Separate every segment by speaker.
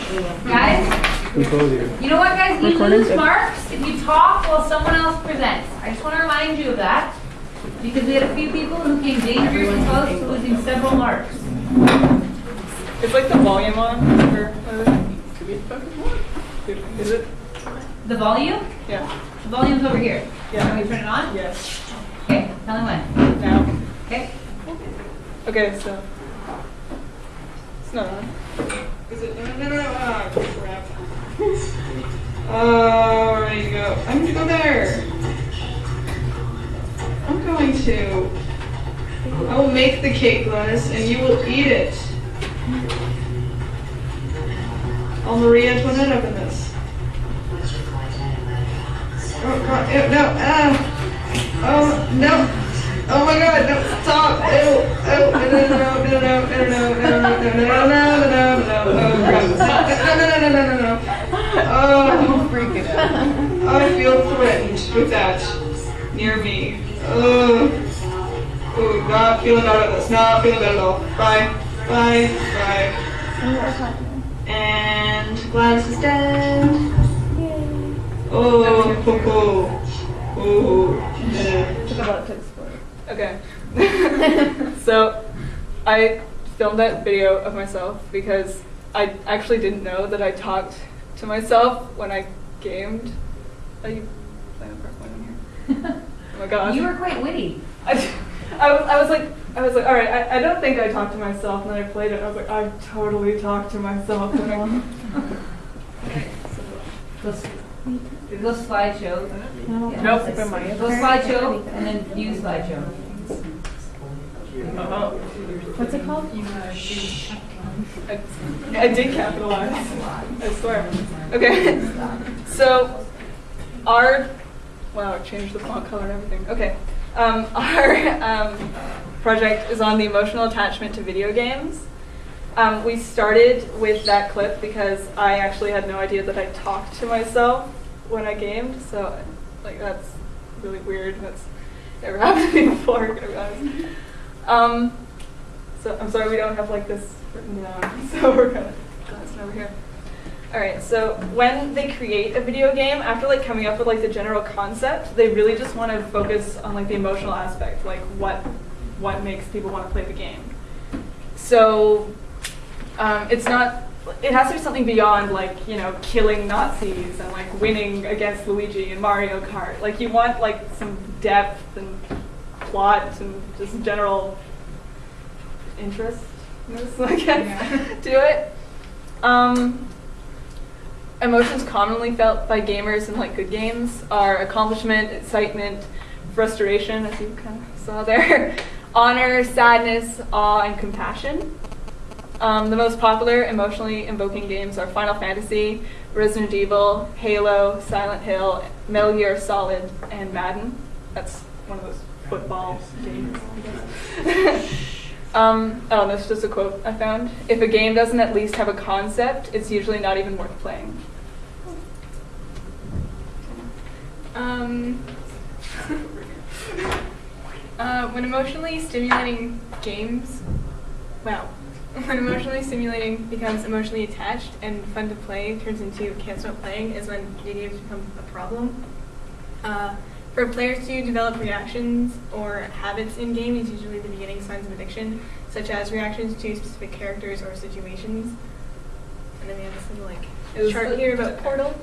Speaker 1: Guys, you know what, guys? You lose marks if you talk while someone else presents. I just want to remind you of that because we had a few people who came dangerously close to losing several marks.
Speaker 2: Is like the volume on? Or is it?
Speaker 1: The volume?
Speaker 2: Yeah.
Speaker 1: The volume's over here.
Speaker 2: Yeah.
Speaker 1: Can we turn it on?
Speaker 2: Yes.
Speaker 1: Okay, tell me when.
Speaker 2: Now.
Speaker 1: Okay.
Speaker 2: Okay, so. It's not on. Is it? No. Ah, crap. Oh, ready to go. I'm going to go there. I'm going to. I will make the cake, Gladys, and you will eat it. I'll Maria Antoinette up in this. Oh, God. Ew, no. Oh, no. Oh my God, no, stop! Ew, no. Oh, I'm freaking out. I feel threatened with that near me. Oh, not feeling out of this, not feeling good at all. Bye. And Gladys is dead. Oh. Took a lot to explore. Okay. So I filmed that video of myself because I actually didn't know that I talked to myself when I gamed. Oh, you playing a part one in here? Oh my God.
Speaker 1: You were quite witty.
Speaker 2: I was like, all right, I don't think I talked to myself, and then I played it, and I was like, I totally talked to myself.
Speaker 1: Go slideshow.
Speaker 2: Nope.
Speaker 1: Go slideshow and then view slideshow.
Speaker 3: What's it called?
Speaker 2: I did capitalize. I swear. Okay. So our wow, changed the font color and everything. Okay. Our project is on the emotional attachment to video games. We started with that clip because I actually had no idea that I talked to myself when I gamed, so like that's really weird. That's never happened to me before, to be honest. So I'm sorry we don't have like this written down, so we're gonna glance over here. Alright, so when they create a video game, after like coming up with like the general concept, they really just want to focus on like the emotional aspect, like what makes people want to play the game. So it has to be something beyond like, you know, killing Nazis and like winning against Luigi in Mario Kart. Like you want like some depth and plot and just general interest, I guess, to it. Emotions commonly felt by gamers in like good games are accomplishment, excitement, frustration, as you kind of saw there, honor, sadness, awe, and compassion. The most popular emotionally invoking games are Final Fantasy, Resident Evil, Halo, Silent Hill, Metal Gear Solid, and Madden. That's one of those football games, I guess. Oh, that's just a quote I found. If a game doesn't at least have a concept, it's usually not even worth playing.
Speaker 4: When emotionally stimulating becomes emotionally attached and fun to play turns into can't stop playing is when video games become a problem. For players to develop reactions or habits in games is usually the beginning signs of addiction, such as reactions to specific characters or situations. And then we have this little chart here about Portal.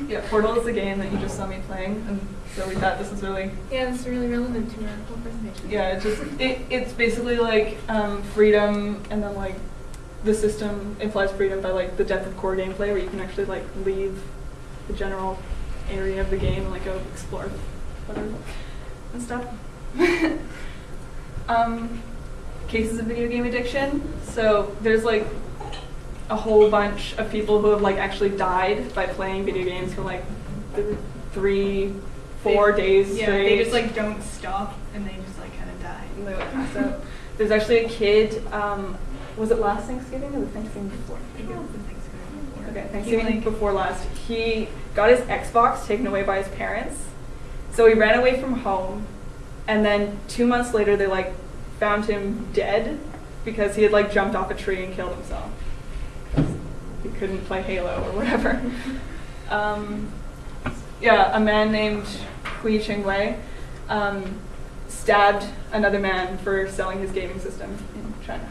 Speaker 2: Yeah, Portal is the game that you just saw me playing, and so we thought this was really...
Speaker 4: Yeah, this is really relevant to our whole presentation.
Speaker 2: Yeah, it's basically like freedom, and then like the system implies freedom by like the depth of core gameplay, where you can actually like leave the general area of the game and like go explore whatever and stuff. Cases of video game addiction. So there's like a whole bunch of people who have like actually died by playing video games for like 3-4 days straight.
Speaker 4: Yeah, they just like don't stop and they just like kind of die.
Speaker 2: And they like pass out. There's actually a kid, was it last Thanksgiving or the Thanksgiving before?
Speaker 4: I think it was the Thanksgiving before.
Speaker 2: Okay, Thanksgiving before last. He got his Xbox taken away by his parents. So he ran away from home, and then 2 months later they like found him dead because he had like jumped off a tree and killed himself. couldn't play Halo or whatever. Yeah, a man named Hui Chingwei stabbed another man for selling his gaming system in China.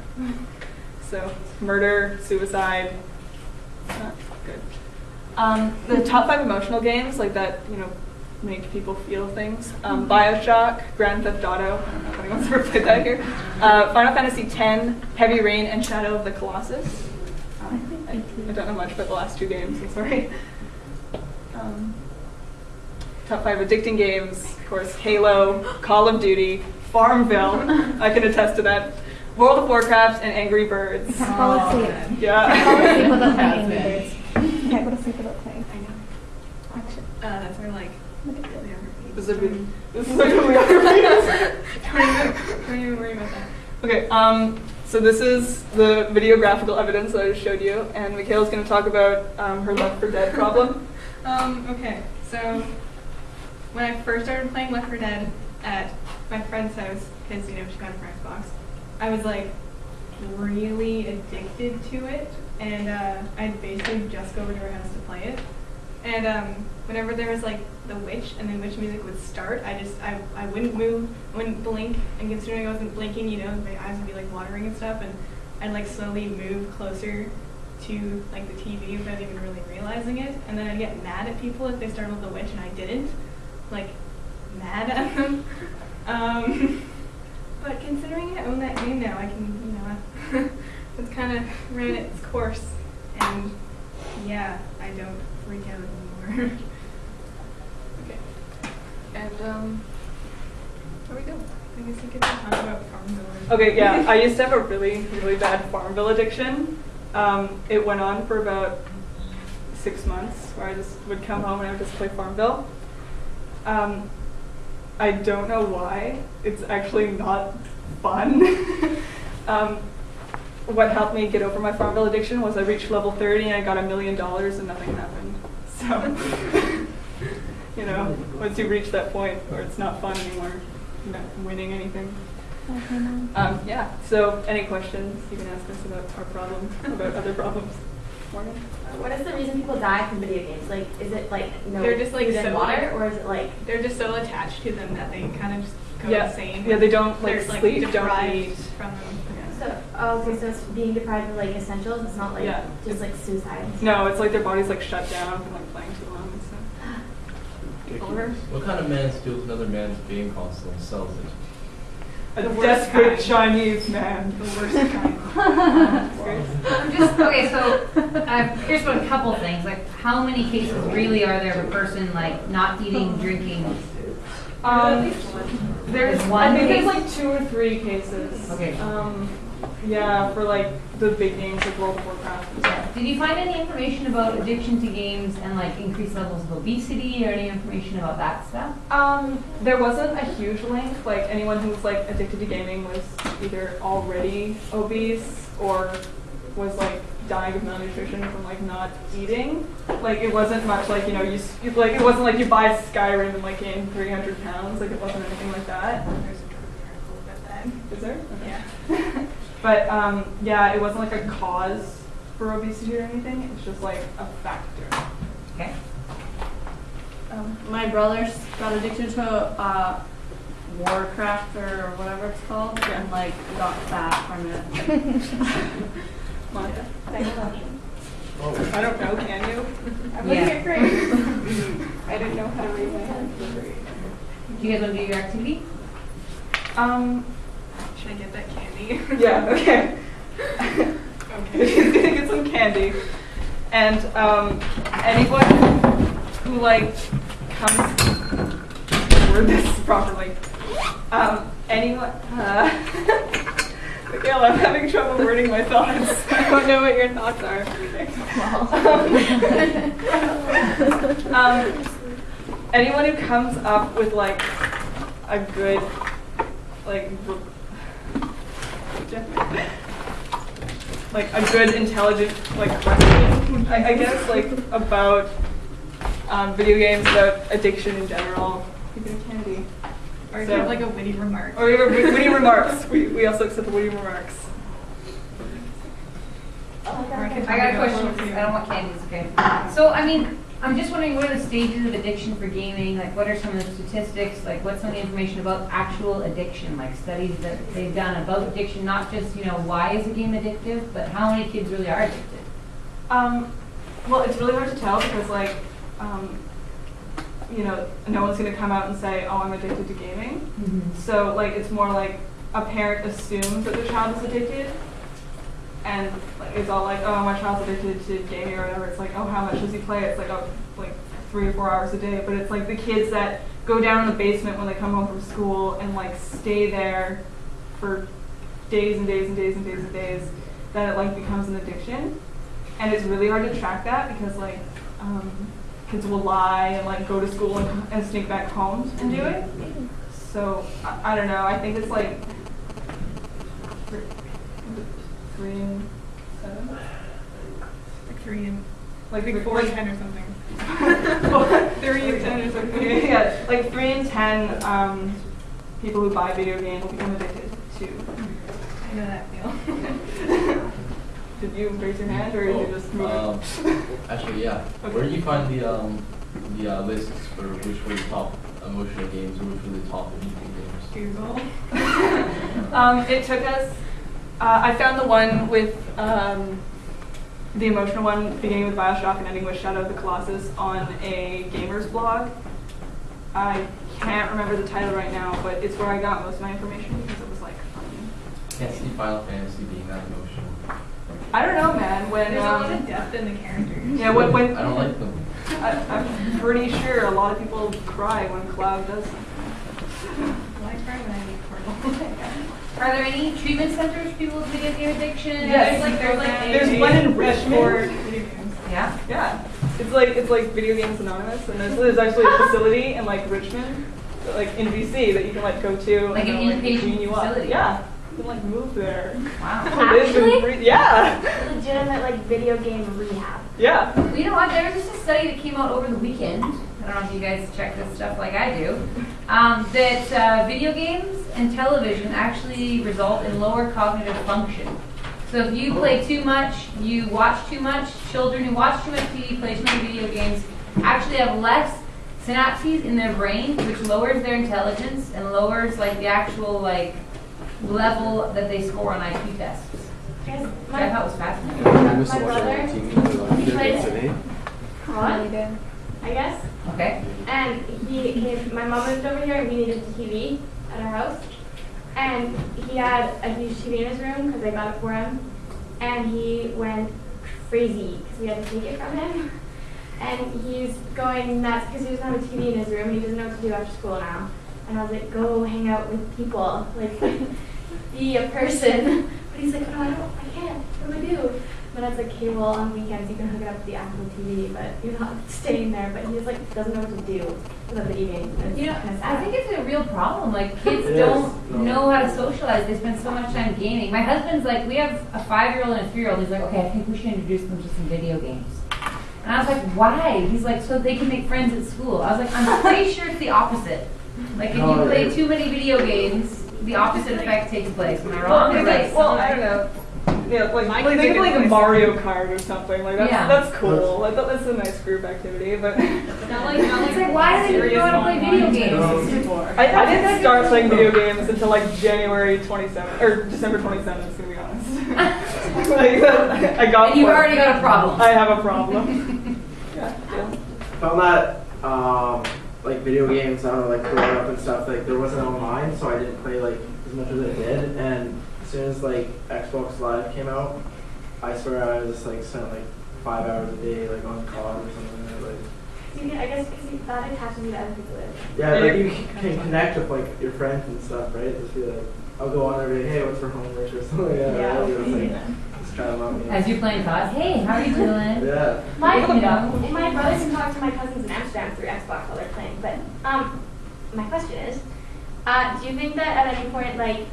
Speaker 2: So murder, suicide, not good. The top 5 emotional games like that, make people feel things. BioShock, Grand Theft Auto. I don't know if anyone's ever played that here. Final Fantasy X, Heavy Rain, and Shadow of the Colossus. I don't know much about the last 2 games. I'm sorry. Top 5 addicting games, of course, Halo, Call of Duty, Farmville, I can attest to that, World of Warcraft, and Angry Birds.
Speaker 3: Fall asleep.
Speaker 2: Yeah.
Speaker 3: Fall asleep without playing Angry Birds. Can't go to sleep without playing.
Speaker 4: I know. Actually, that's where like
Speaker 2: This is like a
Speaker 4: don't even worry about that.
Speaker 2: Okay, so this is the video graphical evidence that I just showed you, and Mikhail's going to talk about her Left 4 Dead problem.
Speaker 4: Okay, so when I first started playing Left 4 Dead at my friend's house, because she got it for Xbox, I was like really addicted to it, and I'd basically just go over to her house to play it. And whenever there was like the witch and then witch music would start, I wouldn't move, I wouldn't blink, and considering I wasn't blinking, my eyes would be like watering and stuff, and I'd like slowly move closer to like the TV without even really realizing it, and then I'd get mad at people if they started with the witch and I didn't, like mad at them. But considering I own that game now, I can, it's kind of ran its course, and yeah, I don't freak out anymore. Okay, and where we go? I guess we could talk about Farmville.
Speaker 2: Okay, yeah, I used to have a really, really bad Farmville addiction. It went on for about 6 months, where I just would come home and I would just play Farmville. I don't know why. It's actually not fun. What helped me get over my Farmville addiction was I reached level 30 and I got $1 million and nothing happened. So, once you reach that point where it's not fun anymore, you're not winning anything. Yeah, so any questions you can ask us about our problem, about other problems? Morgan?
Speaker 5: What is the reason people die from video games? Like, is it like,
Speaker 4: they're just like
Speaker 5: food and
Speaker 4: so
Speaker 5: water, or is it like
Speaker 4: they're just so attached to them that they kind of just go insane?
Speaker 2: Yeah, they don't
Speaker 4: They're
Speaker 2: sleep, don't
Speaker 4: deprived
Speaker 2: eat.
Speaker 4: from them.
Speaker 5: so? Oh, okay, so it's being deprived of like essentials. It's not like just like suicide.
Speaker 2: No, it's like their body's like shut down from like playing too long and stuff. Over.
Speaker 6: What kind of man steals another man's game console and sells it?
Speaker 2: A
Speaker 4: The worst
Speaker 2: desperate
Speaker 4: kind.
Speaker 2: Chinese man.
Speaker 4: The worst kind.
Speaker 1: Okay, so here's what a couple things. Like, how many cases really are there of a person like not eating, drinking?
Speaker 2: There's
Speaker 1: one
Speaker 2: I think
Speaker 1: case?
Speaker 2: there's like 2 or 3 cases.
Speaker 1: Okay.
Speaker 2: Yeah, for like the big games like World of Warcraft and stuff.
Speaker 1: Did you find any information about addiction to games and like increased levels of obesity or any information about that stuff?
Speaker 2: There wasn't a huge link. Like anyone who was like addicted to gaming was either already obese or was like dying of malnutrition from like not eating. Like it wasn't much like it wasn't like you buy Skyrim and like gain 300 pounds. Like it wasn't anything like that.
Speaker 4: There's a Twitter article about that.
Speaker 2: Is there? Okay.
Speaker 4: Yeah.
Speaker 2: But yeah, it wasn't like a cause for obesity or anything. It's just like a factor.
Speaker 1: Okay.
Speaker 3: My brother's got addicted to Warcraft or whatever it's called, and like got fat from it.
Speaker 2: Monica?
Speaker 6: Oh,
Speaker 2: I don't know, can you?
Speaker 4: I'm
Speaker 1: Yeah.
Speaker 4: looking at grades. I didn't know how to read my hands.
Speaker 1: Do you guys want to do your activity?
Speaker 4: Should I get that candy?
Speaker 2: Yeah, okay.
Speaker 4: Okay.
Speaker 2: She's gonna get some candy. And anyone who like comes word this properly. Anyone Mikhail, I'm having trouble wording my thoughts. I don't know what your thoughts are. Anyone who comes up with like a good like a good intelligent like question, I guess, like about video games, about addiction in general. You get a candy.
Speaker 4: Or if you have like a witty remark.
Speaker 2: Or you have witty remarks. We also accept the witty remarks.
Speaker 1: I got a question, because I don't want candies, okay? So, I mean, I'm just wondering, what are the stages of addiction for gaming? Like, what are some of the statistics? Like, what's some of the information about actual addiction? Like, studies that they've done about addiction, not just, you know, why is a game addictive, but how many kids really are addicted?
Speaker 2: Well, it's really hard to tell because, like, you know, no one's going to come out and say, oh, I'm addicted to gaming.
Speaker 1: Mm-hmm.
Speaker 2: So, like, it's more like a parent assumes that the child is addicted. And like, it's all like, oh, my child's addicted to gaming or whatever. It's like, oh, how much does he play? It's like, oh, like 3 or 4 hours a day. But it's like the kids that go down in the basement when they come home from school and like stay there for days and days and days and days and days, that it like becomes an addiction. And it's really hard to track that because like kids will lie and like go to school and sneak back home and do it. So I don't know. I think it's like 3 and 7.
Speaker 4: Like 3 and
Speaker 2: Like
Speaker 4: 4 and 10 or something.
Speaker 2: 3 and 10 or something. Yeah, like 3 and 10 people who buy video games will become addicted to.
Speaker 4: I know that feel.
Speaker 2: Did you raise your hand or did you just move?
Speaker 6: Actually, yeah.
Speaker 2: Okay.
Speaker 6: Where did you find the lists for which were the top emotional games or which were the top addictive games?
Speaker 4: Google.
Speaker 2: It took us. I found the one with the emotional one beginning with Bioshock and ending with Shadow of the Colossus on a gamer's blog. I can't remember the title right now, but it's where I got most of my information because it was like funny.
Speaker 6: Can't see Final Fantasy being that emotional.
Speaker 2: I don't know, man. When
Speaker 4: There's a lot of depth in the characters.
Speaker 2: yeah, when
Speaker 6: I don't like them.
Speaker 2: I'm pretty sure a lot of people cry when Cloud does something.
Speaker 4: Well, I cry when I meet Portal.
Speaker 1: Are there any treatment centers for people with video addiction?
Speaker 2: Yes. There's one in Richmond.
Speaker 1: Yeah.
Speaker 2: Yeah, it's like Video Games Anonymous, and there's actually a facility in like Richmond, like in BC, that you can like go to.
Speaker 1: Like
Speaker 2: and
Speaker 1: an
Speaker 2: they'll,
Speaker 1: inpatient
Speaker 2: clean you up.
Speaker 1: facility?
Speaker 2: Yeah, you can like move there.
Speaker 1: Wow.
Speaker 2: Live and
Speaker 5: Actually?
Speaker 2: breathe- Yeah.
Speaker 5: Legitimate like video game rehab.
Speaker 2: Yeah.
Speaker 1: Well, you know what? There was just a study that came out over the weekend. I don't know if you guys check this stuff like I do. That video games and television actually result in lower cognitive function. So if you play too much, you watch too much, children who watch too much TV, play too many video games, actually have less synapses in their brain, which lowers their intelligence and lowers like the actual like level that they score on IQ tests.
Speaker 5: Guys,
Speaker 1: Which I thought was fascinating.
Speaker 5: my brother, he played COD,
Speaker 4: did.
Speaker 5: I guess.
Speaker 1: Okay.
Speaker 5: And my mom moved over here and we needed a TV at our house. And he had a huge TV in his room because I got it for him. And he went crazy because we had to take it from him. And he's going nuts because he doesn't have a TV in his room and he doesn't know what to do after school now. And I was like, go hang out with people, like be a person. But he's like, no, I can't. What do I do? But I was like, okay, well, on weekends you can hook it up to the actual TV, but you're not staying there. But he just like doesn't know what to do with a video game. And
Speaker 1: You know,
Speaker 5: it's kinda
Speaker 1: I
Speaker 5: sad.
Speaker 1: think it's a real problem. Like, kids
Speaker 7: It is.
Speaker 1: don't
Speaker 7: No.
Speaker 1: know how to socialize. They spend so much time gaming. My husband's like, we have a 5-year-old and a 3-year-old. He's like, okay, I think we should introduce them to some video games. And I was like, why? He's like, so they can make friends at school. I was like, I'm pretty sure it's the opposite. Like, if you
Speaker 7: No,
Speaker 1: play
Speaker 7: it-
Speaker 1: too many video games, the opposite effect takes place. Am I wrong or right?
Speaker 2: Well, I don't know. Yeah, like
Speaker 4: My
Speaker 2: think
Speaker 4: kids
Speaker 2: of
Speaker 4: are
Speaker 2: like a
Speaker 4: good
Speaker 2: Mario Kart or something. Like
Speaker 1: Yeah.
Speaker 2: that's cool. I thought that's a nice group activity, but
Speaker 4: Not like
Speaker 1: It's like, why do they know how to play video games?
Speaker 2: I didn't start playing video games until like January 27th or December 27th. To be honest, like I got.
Speaker 1: And you've
Speaker 2: one.
Speaker 1: already got a problem.
Speaker 2: I have a problem. yeah.
Speaker 7: Found that like video games, I don't know, like growing up and stuff, like there wasn't online, so I didn't play like as much as I did. And as soon as like Xbox Live came out, I swear I was like spent like 5 hours a day like on COD or something like.
Speaker 5: I guess because that attaches you to other people.
Speaker 7: Yeah, like you can connect with like your friends and stuff, right? Just be like, I'll go on every day, hey, what's for homework or something like that.
Speaker 5: Yeah.
Speaker 7: Right? Just, like, just try them out.
Speaker 1: As you're playing COD, hey, how are you doing?
Speaker 7: Yeah.
Speaker 5: My
Speaker 1: You know?
Speaker 5: brothers can talk to my cousins in Amsterdam through Xbox while they're playing. But my question is, do you think that at any point, like,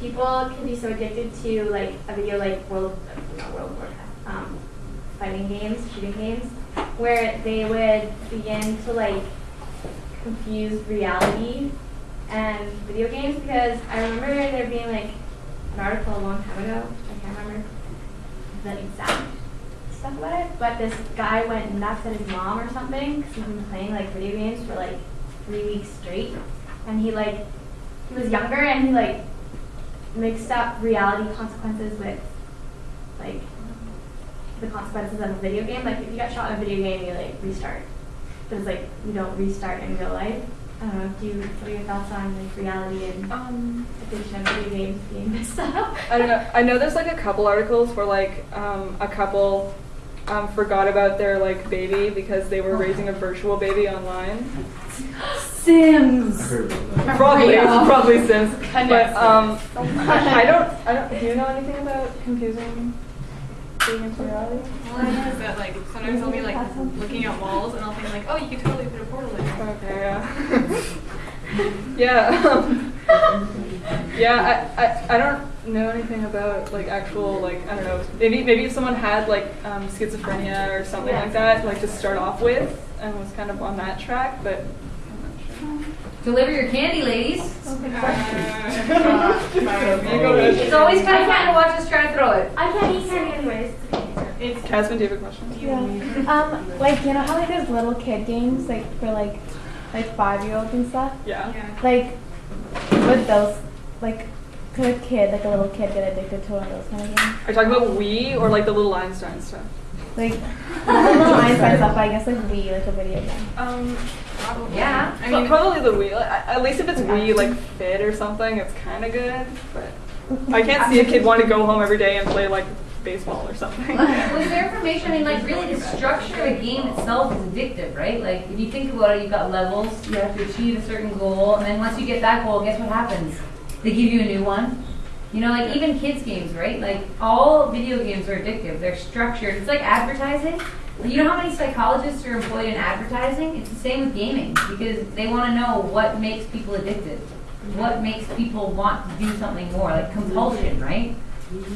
Speaker 5: people can be so addicted to like a video like World of Warcraft, fighting games, shooting games, where they would begin to like confuse reality and video games? Because I remember there being like an article a long time ago, I can't remember, really sad stuff about it. But this guy went nuts at his mom or something because he'd been playing like video games for like 3 weeks straight, and he was younger and he like mixed up reality consequences with like the consequences of a video game. Like if you got shot in a video game, you like restart. But it's like you don't restart in real life. I don't know. What are your thoughts on like reality and addiction of video games being messed up?
Speaker 2: I don't know. I know there's like a couple articles where like a couple forgot about their like baby because they were raising a virtual baby online.
Speaker 3: Sims.
Speaker 2: Probably Sims. But I don't. Do you know anything about confusing being into reality?
Speaker 4: All I know is that like sometimes I'll be like looking at walls and I'll think like, oh, you could totally put a portal in there.
Speaker 2: Okay, yeah. I don't know anything about like actual like I don't know, maybe if someone had like schizophrenia or something like that, like to start off with and was kind of on that track, but I'm not sure.
Speaker 1: Deliver your candy, ladies.
Speaker 2: Go ahead.
Speaker 1: It's always kind of fun to watch us try to throw it.
Speaker 5: I can't eat candy anyways.
Speaker 2: It's Casman, do you have a question?
Speaker 8: Yeah. Like you know how like there's little kid games like for like 5-year-olds and stuff?
Speaker 2: Yeah.
Speaker 8: Like would those like could a kid, like a little kid, get addicted to one of those kind of games?
Speaker 2: Are you talking about Wii or like the little Einstein stuff?
Speaker 8: Like the little Einstein stuff, but I guess like Wii, like a video game.
Speaker 4: Probably.
Speaker 1: Yeah.
Speaker 4: I mean,
Speaker 2: probably the Wii. Like, at least if it's Wii like Fit or something, it's kind of good. But I can't see a kid want to go home every day and play like baseball or something.
Speaker 1: Was there information? I mean, like, really, the structure of the game itself is addictive, right? Like, if you think about it, you've got levels, you have to achieve a certain goal, and then once you get that goal, guess what happens? They give you a new one. You know, like, even kids' games, right? Like, all video games are addictive. They're structured. It's like advertising. You know how many psychologists are employed in advertising? It's the same with gaming, because they want to know what makes people addicted. What makes people want to do something more, like compulsion, right?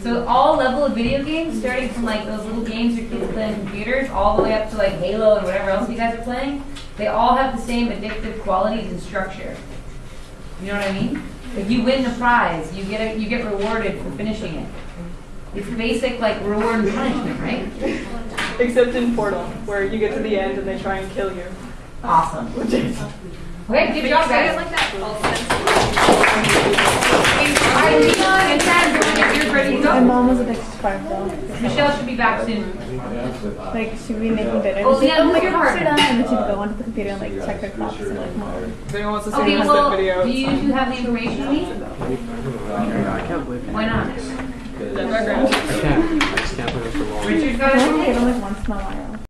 Speaker 1: So all level of video games, starting from like those little games your kids play on computers, all the way up to like Halo and whatever else you guys are playing, they all have the same addictive qualities and structure. You know what I mean? Like you win the prize, you get rewarded for finishing it. It's basic like reward and punishment, right?
Speaker 2: Except in Portal, where you get to the end and they try and kill you.
Speaker 1: Awesome. Okay, good job, guys.
Speaker 4: like that.
Speaker 1: Alright, Leon and Chad, you're ready to
Speaker 8: My
Speaker 1: go.
Speaker 8: mom was a big spark though.
Speaker 1: Michelle should be back soon.
Speaker 8: Like she'd be making dinner.
Speaker 1: Oh,
Speaker 8: She'd
Speaker 1: Leon,
Speaker 8: like
Speaker 1: put your
Speaker 8: clocks are
Speaker 1: card.
Speaker 8: done, and then she'd go onto the computer and like check her clocks and like mom.
Speaker 2: If anyone wants to see
Speaker 1: Okay,
Speaker 2: the
Speaker 1: well,
Speaker 2: video,
Speaker 1: do you
Speaker 2: it's
Speaker 1: two have the information you need? Why not?
Speaker 2: dead background.
Speaker 9: I just can't put it for long.
Speaker 1: Richard's got
Speaker 8: I only
Speaker 1: it.
Speaker 8: get them like once in a while.